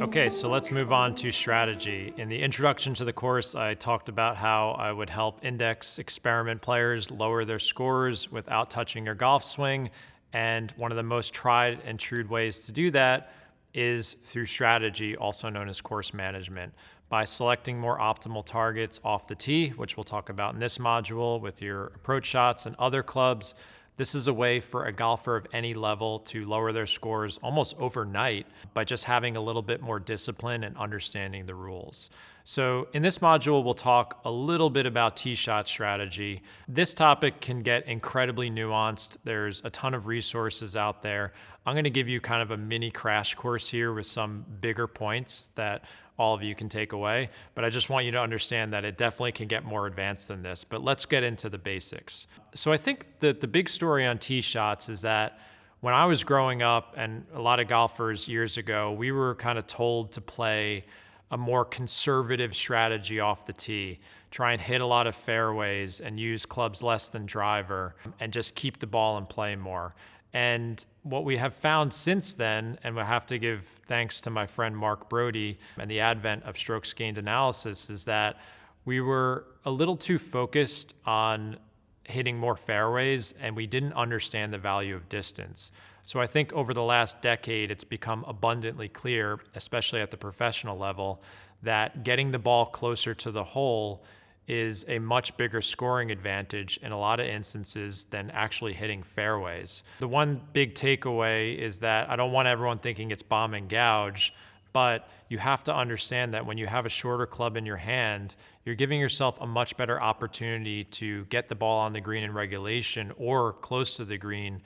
Okay, so let's move on to strategy. In the introduction to the course, I talked about how I would help index experiment players lower their scores without touching their golf swing. And one of the most tried and true ways to do that is through strategy, also known as course management, by selecting more optimal targets off the tee, which we'll talk about in this module with your approach shots and other clubs. This is a way for a golfer of any level to lower their scores almost overnight by just having a little bit more discipline and understanding the rules. So in this module, we'll talk a little bit about tee shot strategy. This topic can get incredibly nuanced. There's a ton of resources out there. I'm going to give you kind of a mini crash course here with some bigger points that all of you can take away, but I just want you to understand that it definitely can get more advanced than this. But let's get into the basics. So I think that the big story on tee shots is that when I was growing up, and a lot of golfers years ago, we were kind of told to play a more conservative strategy off the tee, try and hit a lot of fairways and use clubs less than driver and just keep the ball in play more. And what we have found since then, and we'll have to give thanks to my friend Mark Brody and the advent of strokes gained analysis, is that we were a little too focused on hitting more fairways and we didn't understand the value of distance. So I think over the last decade, it's become abundantly clear, especially at the professional level, that getting the ball closer to the hole is a much bigger scoring advantage in a lot of instances than actually hitting fairways. The one big takeaway is that I don't want everyone thinking it's bomb and gouge, but you have to understand that when you have a shorter club in your hand, you're giving yourself a much better opportunity to get the ball on the green in regulation or close to the green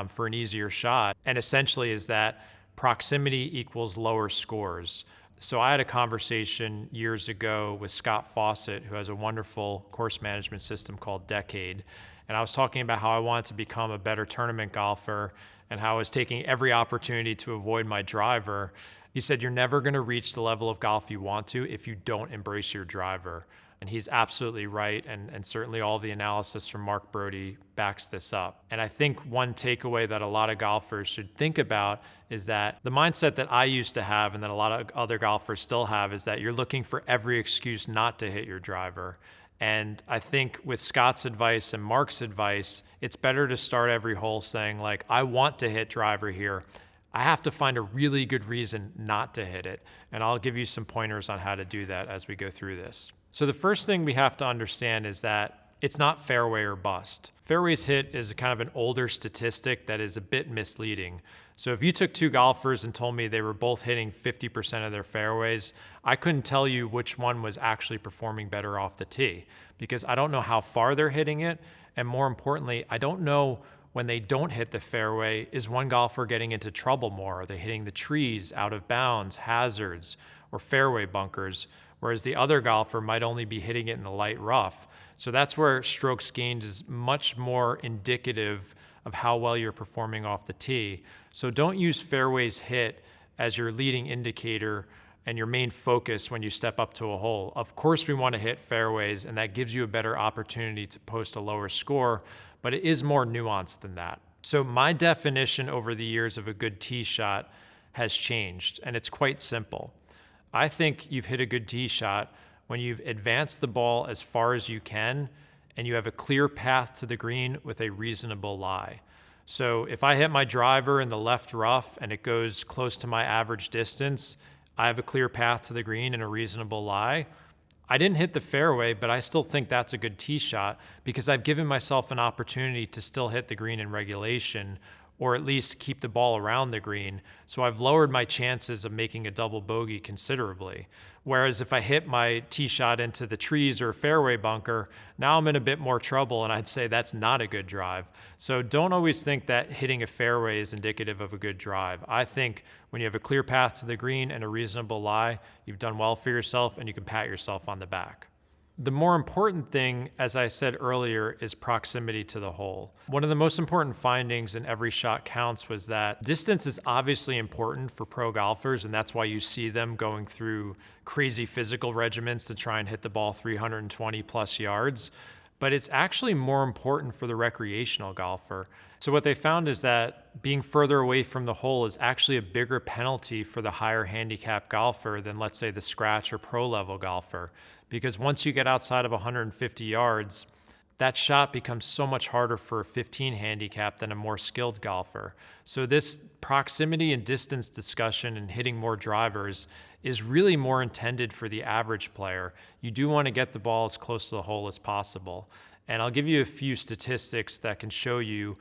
for an easier shot. And essentially is that proximity equals lower scores. So I had a conversation years ago with Scott Fawcett, who has a wonderful course management system called Decade. And I was talking about how I wanted to become a better tournament golfer and how I was taking every opportunity to avoid my driver. He said, you're never going to reach the level of golf you want to if you don't embrace your driver. And he's absolutely right. And certainly all the analysis from Mark Brody backs this up. And I think one takeaway that a lot of golfers should think about is that the mindset that I used to have and that a lot of other golfers still have is that you're looking for every excuse not to hit your driver. And I think with Scott's advice and Mark's advice, it's better to start every hole saying like, I want to hit driver here. I have to find a really good reason not to hit it. And I'll give you some pointers on how to do that as we go through this. So the first thing we have to understand is that it's not fairway or bust. Fairways hit is kind of an older statistic that is a bit misleading. So if you took two golfers and told me they were both hitting 50% of their fairways, I couldn't tell you which one was actually performing better off the tee because I don't know how far they're hitting it. And more importantly, I don't know when they don't hit the fairway, is one golfer getting into trouble more? Are they hitting the trees, out of bounds, hazards, or fairway bunkers? Whereas the other golfer might only be hitting it in the light rough. So that's where strokes gained is much more indicative of how well you're performing off the tee. So don't use fairways hit as your leading indicator and your main focus when you step up to a hole. Of course, we want to hit fairways, and that gives you a better opportunity to post a lower score, but it is more nuanced than that. So my definition over the years of a good tee shot has changed, and it's quite simple. I think you've hit a good tee shot when you've advanced the ball as far as you can and you have a clear path to the green with a reasonable lie. So if I hit my driver in the left rough and it goes close to my average distance, I have a clear path to the green and a reasonable lie. I didn't hit the fairway, but I still think that's a good tee shot because I've given myself an opportunity to still hit the green in regulation or at least keep the ball around the green. So I've lowered my chances of making a double bogey considerably. Whereas if I hit my tee shot into the trees or a fairway bunker, now I'm in a bit more trouble, and I'd say that's not a good drive. So don't always think that hitting a fairway is indicative of a good drive. I think when you have a clear path to the green and a reasonable lie, you've done well for yourself and you can pat yourself on the back. The more important thing, as I said earlier, is proximity to the hole. One of the most important findings in Every Shot Counts was that distance is obviously important for pro golfers, and that's why you see them going through crazy physical regimens to try and hit the ball 320 plus yards. but it's actually more important for the recreational golfer. So what they found is that being further away from the hole is actually a bigger penalty for the higher handicap golfer than, let's say, the scratch or pro level golfer. Because once you get outside of 150 yards, that shot becomes so much harder for a 15 handicap than a more skilled golfer. So this proximity and distance discussion and hitting more drivers is really more intended for the average player. You do want to get the ball as close to the hole as possible. And I'll give you a few statistics that can show you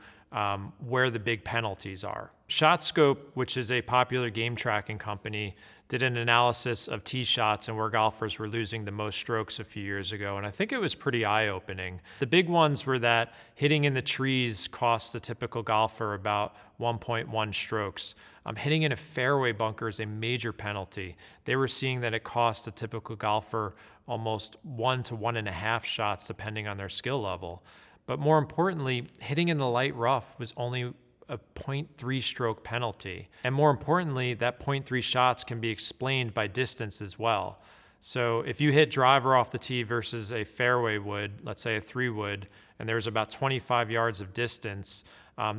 where the big penalties are. ShotScope, which is a popular game tracking company, did an analysis of tee shots and where golfers were losing the most strokes a few years ago, and I think it was pretty eye-opening. The big ones were that hitting in the trees costs the typical golfer about 1.1 strokes. Hitting in a fairway bunker is a major penalty. They were seeing that it cost a typical golfer almost 1 to 1.5 shots depending on their skill level. But more importantly, hitting in the light rough was only a 0.3 stroke penalty. And more importantly, that 0.3 shots can be explained by distance as well. So if you hit driver off the tee versus a fairway wood, let's say a 3-wood, and there's about 25 yards of distance,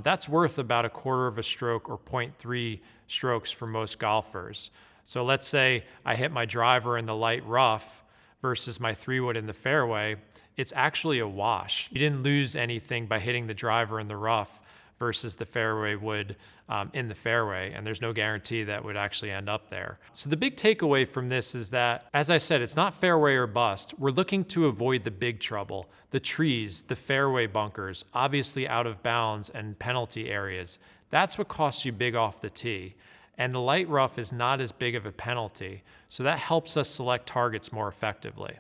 that's worth about 1/4 of a stroke or 0.3 strokes for most golfers. So let's say I hit my driver in the light rough versus my 3-wood in the fairway, it's actually a wash. You didn't lose anything by hitting the driver in the rough versus the fairway would in the fairway, and there's no guarantee that would actually end up there. So the big takeaway from this is that, as I said, it's not fairway or bust. We're looking to avoid the big trouble, the trees, the fairway bunkers, obviously out of bounds and penalty areas. That's what costs you big off the tee. And the light rough is not as big of a penalty, so that helps us select targets more effectively.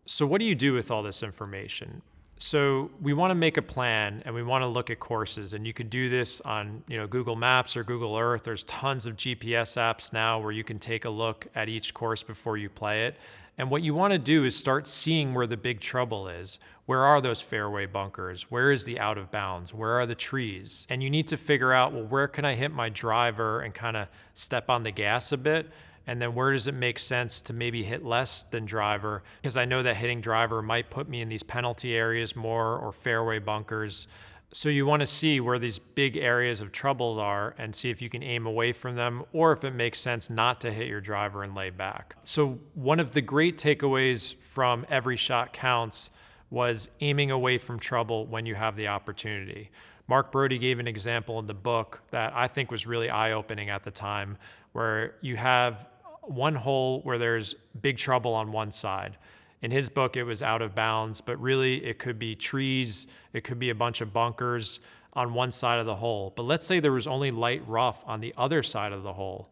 So what do you do with all this information? So we want to make a plan and we want to look at courses, and you can do this on Google Maps or Google Earth. There's tons of GPS apps now where you can take a look at each course before you play it. And what you want to do is start seeing where the big trouble is. Where are those fairway bunkers? Where is the out of bounds? Where are the trees? And you need to figure out, well, where can I hit my driver and kind of step on the gas a bit? And then where does it make sense to maybe hit less than driver? Because I know that hitting driver might put me in these penalty areas more or fairway bunkers. So you want to see where these big areas of trouble are and see if you can aim away from them, or if it makes sense not to hit your driver and lay back. So one of the great takeaways from Every Shot Counts was aiming away from trouble when you have the opportunity. Mark Brody gave an example in the book that I think was really eye-opening at the time, where you have one hole where there's big trouble on one side. In his book, it was out of bounds, but really it could be trees, it could be a bunch of bunkers on one side of the hole. But let's say there was only light rough on the other side of the hole.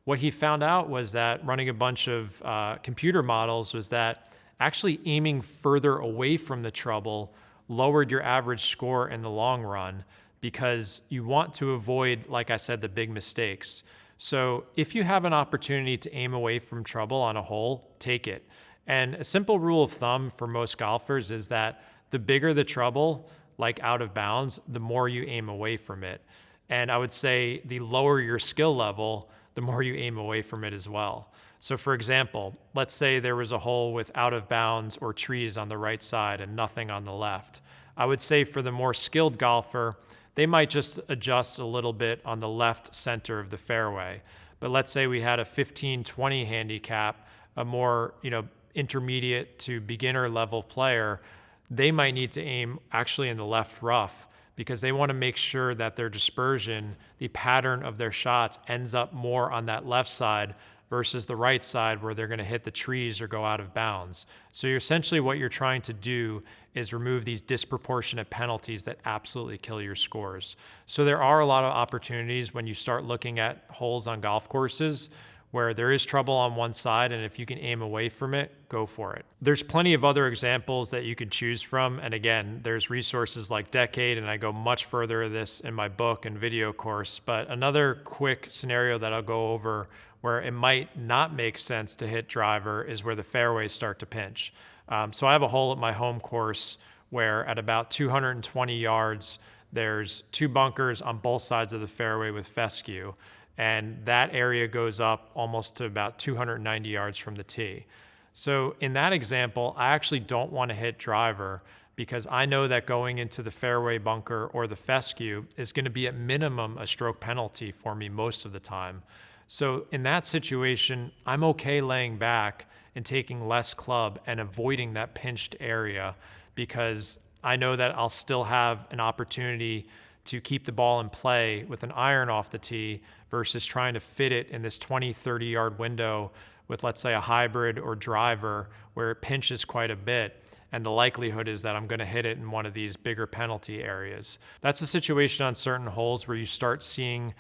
What he found out was that, running a bunch of computer models, was that actually aiming further away from the trouble lowered your average score in the long run, because you want to avoid, like I said, the big mistakes. So if you have an opportunity to aim away from trouble on a hole, take it. And a simple rule of thumb for most golfers is that the bigger the trouble, like out of bounds, the more you aim away from it. And I would say the lower your skill level, the more you aim away from it as well. So for example, let's say there was a hole with out of bounds or trees on the right side and nothing on the left. I would say for the more skilled golfer, they might just adjust a little bit on the left center of the fairway. But let's say we had a 15-20 handicap, a more intermediate to beginner level player, they might need to aim actually in the left rough, because they want to make sure that their dispersion, the pattern of their shots, ends up more on that left side versus the right side where they're going to hit the trees or go out of bounds. So essentially what you're trying to do is remove these disproportionate penalties that absolutely kill your scores. So there are a lot of opportunities when you start looking at holes on golf courses where there is trouble on one side, and if you can aim away from it, go for it. There's plenty of other examples that you can choose from, and again, there's resources like Decade, and I go much further of this in my book and video course. But another quick scenario that I'll go over where it might not make sense to hit driver is where the fairways start to pinch. So I have a hole at my home course where at about 220 yards, there's 2 bunkers on both sides of the fairway with fescue. And that area goes up almost to about 290 yards from the tee. So in that example, I actually don't want to hit driver because I know that going into the fairway bunker or the fescue is going to be at minimum a stroke penalty for me most of the time. So in that situation, I'm okay laying back and taking less club and avoiding that pinched area, because I know that I'll still have an opportunity to keep the ball in play with an iron off the tee versus trying to fit it in this 20, 30 yard window with, let's say, a hybrid or driver where it pinches quite a bit. And the likelihood is that I'm going to hit it in one of these bigger penalty areas. That's a situation on certain holes where you start seeing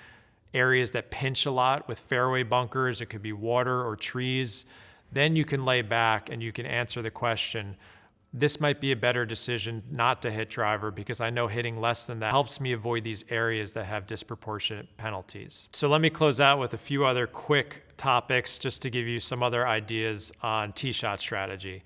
areas that pinch a lot with fairway bunkers. It could be water or trees. Then you can lay back and you can answer the question, this might be a better decision not to hit driver, because I know hitting less than that helps me avoid these areas that have disproportionate penalties. So let me close out with a few other quick topics just to give you some other ideas on tee shot strategy.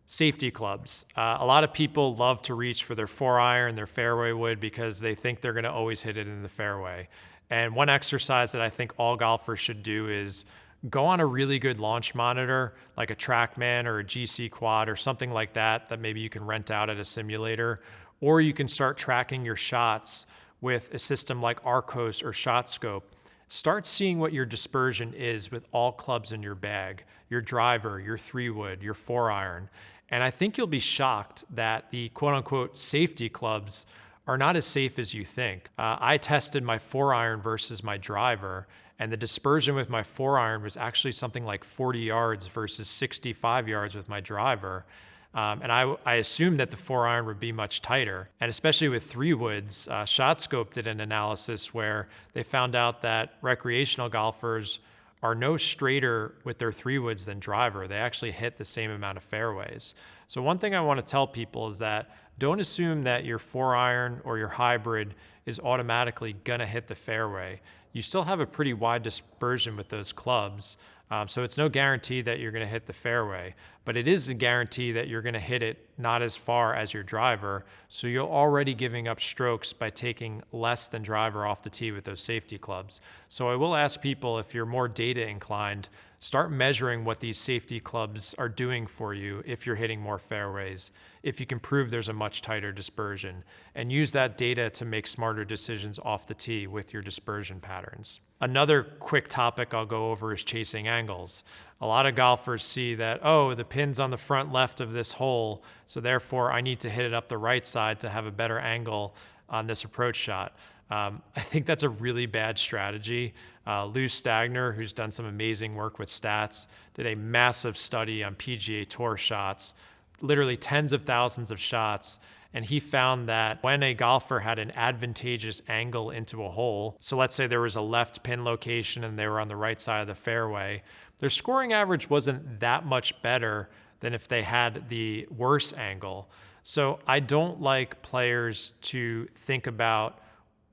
Safety clubs. A lot of people love to reach for their 4-iron, their fairway wood, because they think they're going to always hit it in the fairway. And one exercise that I think all golfers should do is go on a really good launch monitor, like a TrackMan or a GC Quad or something like that, that maybe you can rent out at a simulator, or you can start tracking your shots with a system like Arcos or ShotScope. Start seeing what your dispersion is with all clubs in your bag, your driver, your 3-wood, your 4-iron. And I think you'll be shocked that the quote unquote safety clubs are not as safe as you think. I tested my 4-iron versus my driver, and the dispersion with my 4-iron was actually something like 40 yards versus 65 yards with my driver. And I assumed that the 4-iron would be much tighter. And especially with 3-woods, ShotScope did an analysis where they found out that recreational golfers are no straighter with their 3-woods than driver. They actually hit the same amount of fairways. So one thing I want to tell people is that don't assume that your 4-iron or your hybrid is automatically going to hit the fairway. You still have a pretty wide dispersion with those clubs. So it's no guarantee that you're going to hit the fairway, but it is a guarantee that you're going to hit it not as far as your driver. So you're already giving up strokes by taking less than driver off the tee with those safety clubs. So I will ask people, if you're more data inclined, start measuring what these safety clubs are doing for you if you're hitting more fairways, if you can prove there's a much tighter dispersion, and use that data to make smarter decisions off the tee with your dispersion patterns. Another quick topic I'll go over is chasing angles. A lot of golfers see that, oh, the pin's on the front left of this hole, so therefore I need to hit it up the right side to have a better angle on this approach shot. I think that's a really bad strategy. Lou Stagner, who's done some amazing work with stats, did a massive study on PGA Tour shots, literally tens of thousands of shots. And he found that when a golfer had an advantageous angle into a hole, so let's say there was a left pin location and they were on the right side of the fairway, their scoring average wasn't that much better than if they had the worse angle. So I don't like players to think about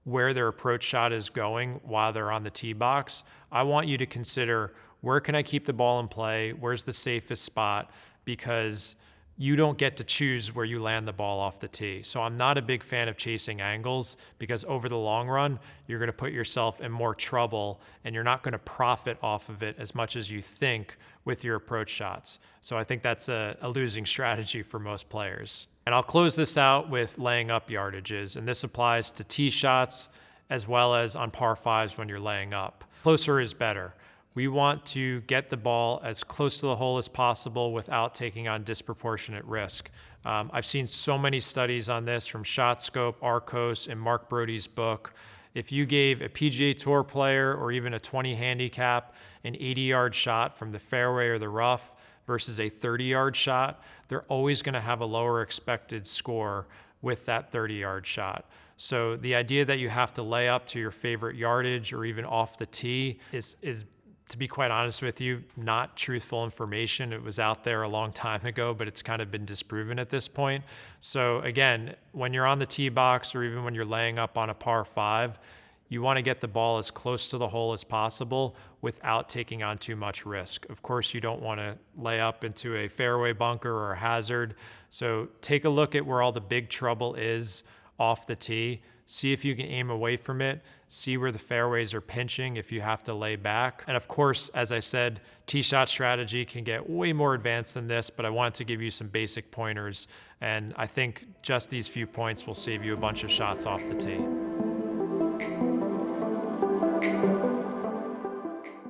where their approach shot is going while they're on the tee box. I want you to consider, where can I keep the ball in play? Where's the safest spot? Because you don't get to choose where you land the ball off the tee. So I'm not a big fan of chasing angles, because over the long run, you're going to put yourself in more trouble and you're not going to profit off of it as much as you think with your approach shots. So I think that's a losing strategy for most players. And I'll close this out with laying up yardages. And this applies to tee shots as well as on par 5s when you're laying up. Closer is better. We want to get the ball as close to the hole as possible without taking on disproportionate risk. I've seen so many studies on this from ShotScope, Arcos, and Mark Brody's book. If you gave a PGA Tour player or even a 20 handicap an 80-yard shot from the fairway or the rough versus a 30-yard shot, they're always going to have a lower expected score with that 30-yard shot. So the idea that you have to lay up to your favorite yardage or even off the tee is to be quite honest with you, not truthful information. It was out there a long time ago, but it's kind of been disproven at this point. So again, when you're on the tee box or even when you're laying up on a par 5, you want to get the ball as close to the hole as possible without taking on too much risk. Of course, you don't want to lay up into a fairway bunker or a hazard. So take a look at where all the big trouble is off the tee. See if you can aim away from it, see where the fairways are pinching if you have to lay back. And of course, as I said, tee shot strategy can get way more advanced than this, but I wanted to give you some basic pointers. And I think just these few points will save you a bunch of shots off the tee.